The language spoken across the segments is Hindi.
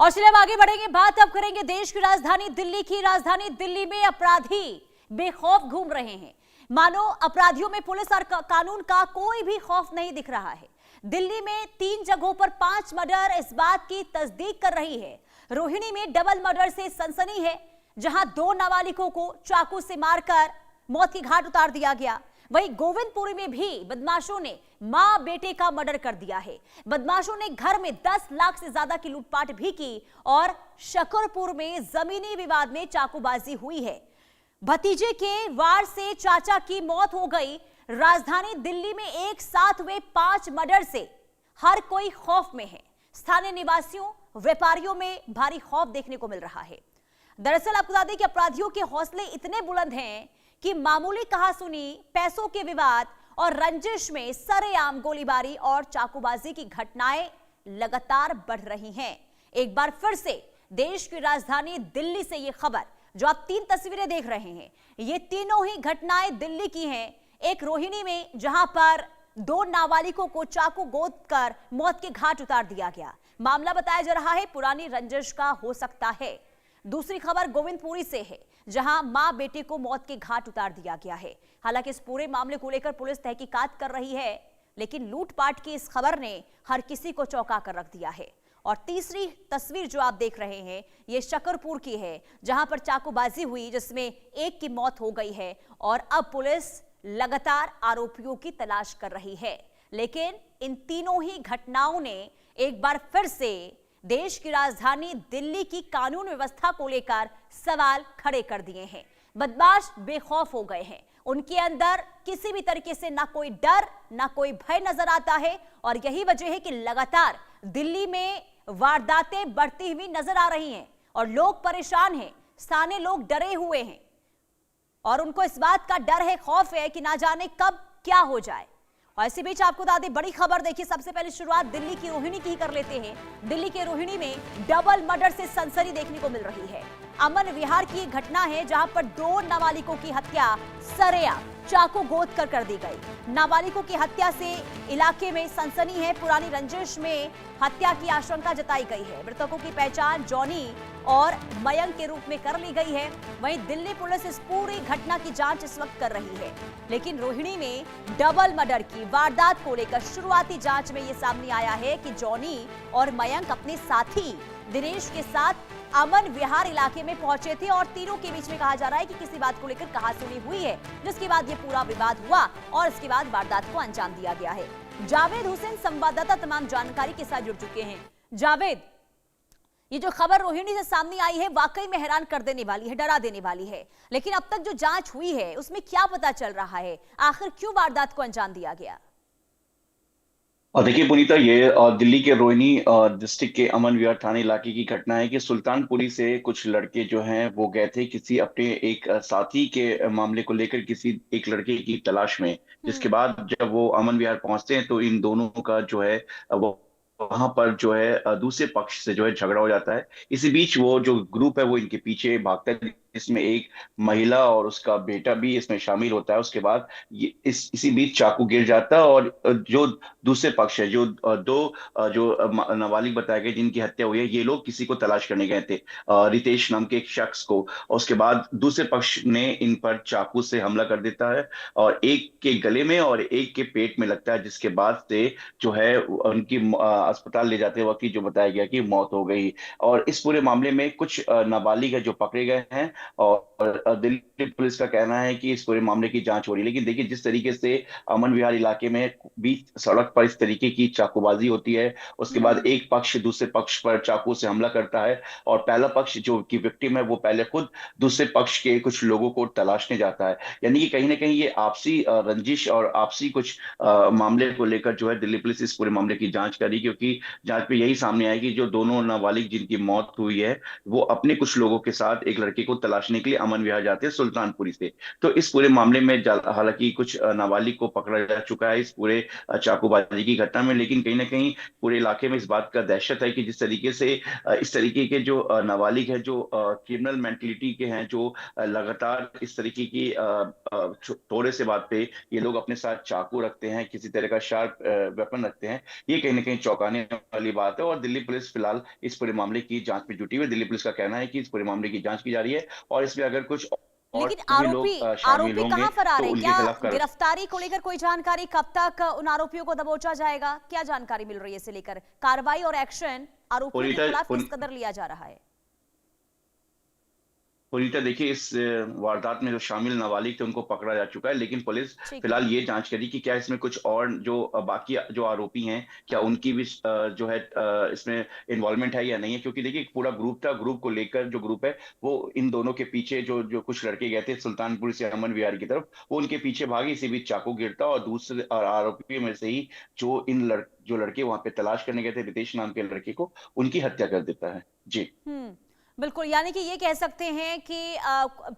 और चलिए अब आगे बढ़ेंगे, बात अब करेंगे देश की राजधानी दिल्ली की। राजधानी दिल्ली में अपराधी बेखौफ घूम रहे हैं, मानो अपराधियों में पुलिस और कानून का कोई भी खौफ नहीं दिख रहा है। दिल्ली में 3 जगहों पर 5 मर्डर इस बात की तस्दीक कर रही है। रोहिणी में डबल मर्डर से सनसनी है, जहां 2 नाबालिगों को चाकू से मारकर मौत के घाट उतार दिया गया। वहीं गोविंदपुरी में भी बदमाशों ने मां बेटे का मर्डर कर दिया है। बदमाशों ने घर में 10 लाख से ज्यादा की लूटपाट भी की और शकरपुर में जमीनी विवाद में चाकूबाजी हुई है। भतीजे के वार से चाचा की मौत हो गई। राजधानी दिल्ली में एक साथ हुए 5 मर्डर से हर कोई खौफ में है। स्थानीय निवासियों, व्यापारियों में भारी खौफ देखने को मिल रहा है। दरअसल आपको बता दें कि अपराधियों के हौसले इतने बुलंद हैं कि मामूली कहासुनी, पैसों के विवाद और रंजिश में सरेआम गोलीबारी और चाकूबाजी की घटनाएं लगातार बढ़ रही हैं। एक बार फिर से देश की राजधानी दिल्ली से ये खबर, जो आप 3 तस्वीरें देख रहे हैं, ये तीनों ही घटनाएं दिल्ली की हैं। एक रोहिणी में, जहां पर 2 नाबालिगों को चाकू गोद कर मौत के घाट उतार दिया गया। मामला बताया जा रहा है पुरानी रंजिश का हो सकता है। दूसरी खबर गोविंदपुरी से है, जहां मां बेटे को मौत के घाट उतार दिया गया है। हालांकि इस पूरे मामले को लेकर पुलिस तहकीकात कर रही है, लेकिन लूटपाट की इस खबर ने हर किसी को चौंका कर रख दिया है। और तीसरी तस्वीर जो आप देख रहे हैं, ये शकरपुर की है, जहां पर चाकूबाजी हुई, जिसमें एक की मौत हो गई है और अब पुलिस लगातार आरोपियों की तलाश कर रही है। लेकिन इन तीनों ही घटनाओं ने एक बार फिर से देश की राजधानी दिल्ली की कानून व्यवस्था को लेकर सवाल खड़े कर दिए हैं। बदमाश बेखौफ हो गए हैं, उनके अंदर किसी भी तरीके से ना कोई डर, ना कोई भय नजर आता है। और यही वजह है कि लगातार दिल्ली में वारदातें बढ़ती हुई नजर आ रही हैं और लोग परेशान हैं, स्थानीय लोग डरे हुए हैं और उनको इस बात का डर है, खौफ है कि ना जाने कब क्या हो जाए। और इसी बीच आपको बता दें, बड़ी खबर देखिए, सबसे पहले शुरुआत दिल्ली की रोहिणी की कर लेते हैं। दिल्ली के रोहिणी में डबल मर्डर से सनसनी देखने को मिल रही है। अमन विहार की घटना है, जहां पर 2 नाबालिगों की हत्या सरेआम चाकू गोद कर दी गई। नाबालिगों की हत्या से इलाके में सनसनी है। पुरानी रंजिश में हत्या की आशंका जताई गई है। मृतकों की पहचान जॉनी और मयंक के रूप में कर ली गई है। वहीं दिल्ली पुलिस इस पूरी घटना की जांच इस वक्त कर रही है। लेकिन रोहिणी में डबल मर्डर की वारदात को लेकर शुरुआती जांच में यह सामने आया है कि जॉनी और मयंक अपने साथी दिनेश के साथ अमन विहार इलाके में पहुंचे थे और तीनों के बीच में कहा जा रहा है कि किसी बात को लेकर कहासुनी हुई है, जिसके बाद ये पूरा विवाद हुआ और इसके बाद वारदात को अंजाम दिया गया है। जावेद हुसैन संवाददाता तमाम जानकारी के साथ जुड़ चुके हैं। जावेद, ये जो खबर रोहिणी से सामने आई है वाकई में हैरान कर देने वाली है, डरा देने वाली है। लेकिन अब तक जो जांच हुई है उसमें क्या पता चल रहा है, आखिर क्यों वारदात को अंजाम दिया गया? और देखिए पुनीता, ये दिल्ली के रोहिणी डिस्ट्रिक्ट के अमन विहार थाने इलाके की घटना है कि सुल्तानपुरी से कुछ लड़के जो हैं वो गए थे किसी अपने एक साथी के मामले को लेकर किसी एक लड़के की तलाश में। जिसके बाद जब वो अमन विहार पहुंचते हैं तो इन दोनों का जो है वो वहां पर जो है दूसरे पक्ष से जो है झगड़ा हो जाता है। इसी बीच वो जो ग्रुप है वो इनके पीछे भागता है, इसमें एक महिला और उसका बेटा भी इसमें शामिल होता है। उसके बाद ये इसी बीच चाकू गिर जाता है और जो दूसरे पक्ष है, जो नाबालिग बताए गए जिनकी हत्या हुई है, ये लोग किसी को तलाश करने गए थे, रितेश नाम के एक शख्स को। और उसके बाद दूसरे पक्ष ने इन पर चाकू से हमला कर देता है और एक के गले में और एक के पेट में लगता है, जिसके बाद से जो है उनकी अस्पताल ले जाते वक्त जो बताया गया कि मौत हो गई। और इस पूरे मामले में कुछ नाबालिग है जो पकड़े गए हैं और दिल्ली पुलिस का कहना है कि इस पूरे मामले की जांच हो रही है। लेकिन देखिए, जिस तरीके से अमन विहार इलाके में बीच सड़क पर इस तरीके की चाकूबाजी होती है, उसके बाद एक पक्ष दूसरे पक्ष पर चाकू से हमला करता है और पहला पक्ष जो की विक्टिम है वो पहले खुद दूसरे पक्ष के कुछ लोगों को तलाशने जाता है। यानी कि कहीं ना कहीं ये आपसी रंजिश और आपसी कुछ मामले को लेकर जो है दिल्ली पुलिस इस पूरे मामले की जांच करी, क्योंकि जांच में यही सामने आया कि जो दोनों नाबालिग जिनकी मौत हुई है वो अपने कुछ लोगों के साथ एक लड़के को तलाशने के लिए अमन विहार जाते हैं सुल्तानपुरी से। तो इस पूरे मामले में हालांकि कुछ नाबालिग को पकड़ा जा चुका है इस पूरे चाकूबाजी की घटना में, लेकिन कहीं ना कहीं पूरे इलाके में इस बात का दहशत है कि जिस तरीके से इस तरीके के जो नाबालिग है, जो क्रिमिनल मेंटलिटी के हैं, जो लगातार इस तरीके की थोड़े से बात पे ये लोग अपने साथ चाकू रखते हैं, किसी तरह का शार्प वेपन रखते हैं, ये कहीं ना कहीं चौंकाने वाली बात है। और दिल्ली पुलिस फिलहाल इस पूरे मामले की जांच में जुटी हुई है। दिल्ली पुलिस का कहना है कि इस पूरे मामले की जांच की जा रही है और इसमें अगर कुछ और लेकिन भी आरोपी लोग शामिल आरोपी होंगे कहां फरार तो है? उनके क्या खिलाफ कार्रवाई। गिरफ्तारी को लेकर कोई जानकारी? कब तक उन आरोपियों को दबोचा जाएगा? क्या जानकारी मिल रही है इसे लेकर? कार्रवाई और एक्शन आरोपियों के खिलाफ किस कदर लिया जा रहा है? पुनीता देखिए, इस वारदात में जो शामिल नाबालिग थे उनको पकड़ा जा चुका है, लेकिन पुलिस ठीक है। फिलहाल ये जांच करी कि क्या इसमें कुछ और जो बाकी जो आरोपी हैं, क्या उनकी भी जो है इसमें इन्वॉल्वमेंट है या नहीं है। क्योंकि देखिए, एक पूरा ग्रुप था, ग्रुप को लेकर जो ग्रुप है वो इन दोनों के पीछे जो जो कुछ लड़के गए थे सुल्तानपुर से अमन विहार की तरफ, वो उनके पीछे भागे, इसी बीच चाकू गिरता और दूसरे आरोपियों में से ही जो लड़के वहां पे तलाश करने गए थे, रितेश नाम के लड़के को, उनकी हत्या कर देता है। जी बिल्कुल, यानी कि ये कह सकते हैं कि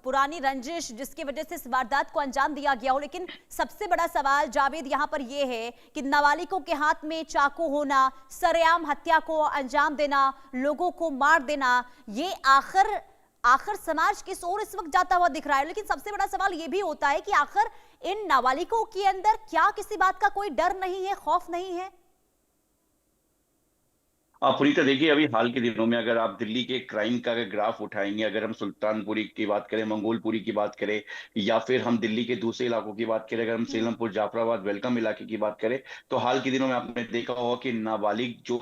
पुरानी रंजिश जिसकी वजह से इस वारदात को अंजाम दिया गया हो। लेकिन सबसे बड़ा सवाल जावेद यहाँ पर ये है कि नाबालिगों के हाथ में चाकू होना, सरेआम हत्या को अंजाम देना, लोगों को मार देना, ये आखिर समाज किस ओर इस वक्त जाता हुआ दिख रहा है? लेकिन सबसे बड़ा सवाल ये भी होता है कि आखिर इन नाबालिगों के अंदर क्या किसी बात का कोई डर नहीं है, खौफ नहीं है? पुनीता देखिए, अभी हाल के दिनों में अगर आप दिल्ली के क्राइम का अगर ग्राफ उठाएंगे, अगर हम सुल्तानपुरी की बात करें, मंगोलपुरी की बात करें, या फिर हम दिल्ली के दूसरे इलाकों की बात करें, अगर हम सेलमपुर, जाफराबाद, वेलकम इलाके की बात करें, तो हाल के दिनों में आपने देखा होगा कि नाबालिग जो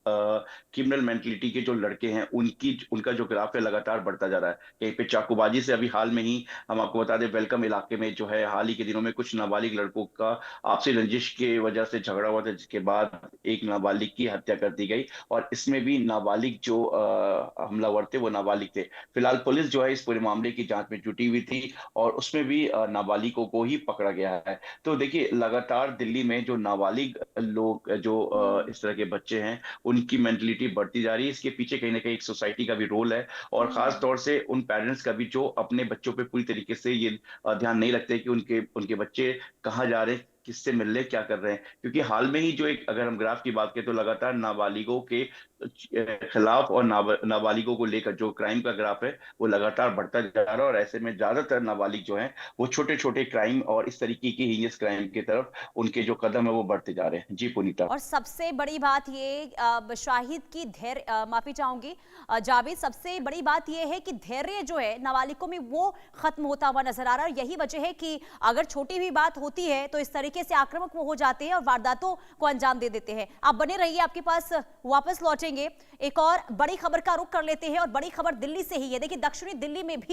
क्रिमिनल मेंटलिटी के जो लड़के हैं उनका जो ग्राफ है लगातार बढ़ता जा रहा है। कहीं पे चाकूबाजी से अभी हाल में ही हम आपको बता दें, वेलकम इलाके में जो है हाल ही के दिनों में कुछ नाबालिग लड़कों का आपसी रंजिश की वजह से झगड़ा हुआ था, जिसके बाद एक नाबालिग की हत्या कर दी गई और इसमें भी नाबालिग जो हमलावर थे वो नाबालिग थे। फिलहाल पुलिस जो है इस पूरे मामले की जांच में जुटी हुई थी और उसमें भी नाबालिगों को ही पकड़ा गया है। तो देखिए, लगातार दिल्ली में जो नाबालिग लोग जो इस तरह के बच्चे हैं उनकी मेंटलिटी बढ़ती जा रही है। इसके पीछे कहीं ना कहीं एक सोसाइटी का भी रोल है और खास तौर से उन पेरेंट्स का भी जो अपने बच्चों पे पूरी तरीके से ये ध्यान नहीं रखते कि उनके उनके बच्चे कहाँ जा रहे हैं, किससे मिल रहे, क्या कर रहे हैं। क्योंकि हाल में ही जो एक अगर हम ग्राफ की बात करें तो लगातार नाबालिगों के खिलाफ और नाबालिगों को लेकर जो क्राइम का ग्राफ है वो लगातार बढ़ता जा रहा है और ऐसे में ज्यादातर नाबालिग जो हैं वो छोटे छोटे क्राइम और इस तरीके की हीनियस क्राइम की तरफ उनके जो कदम है वो बढ़ते जा रहे हैं। जी पुनीता। और सबसे बड़ी बात ये शाहिद की धैर्य, माफी चाहूंगी जावेद, सबसे बड़ी बात ये है कि धैर्य जो है नाबालिगों में वो खत्म होता हुआ नजर आ रहा है। और यही वजह है कि अगर छोटी भी बात होती है तो इस तरीके से आक्रामक वो हो जाते हैं और वारदातों को अंजाम दे देते हैं। आप बने रहिए, आपके पास वापस लौटेंगे। एक और बड़ी खबर का रुख कर लेते हैं और बड़ी खबर दिल्ली से ही है। देखिए, दक्षिणी दिल्ली में भी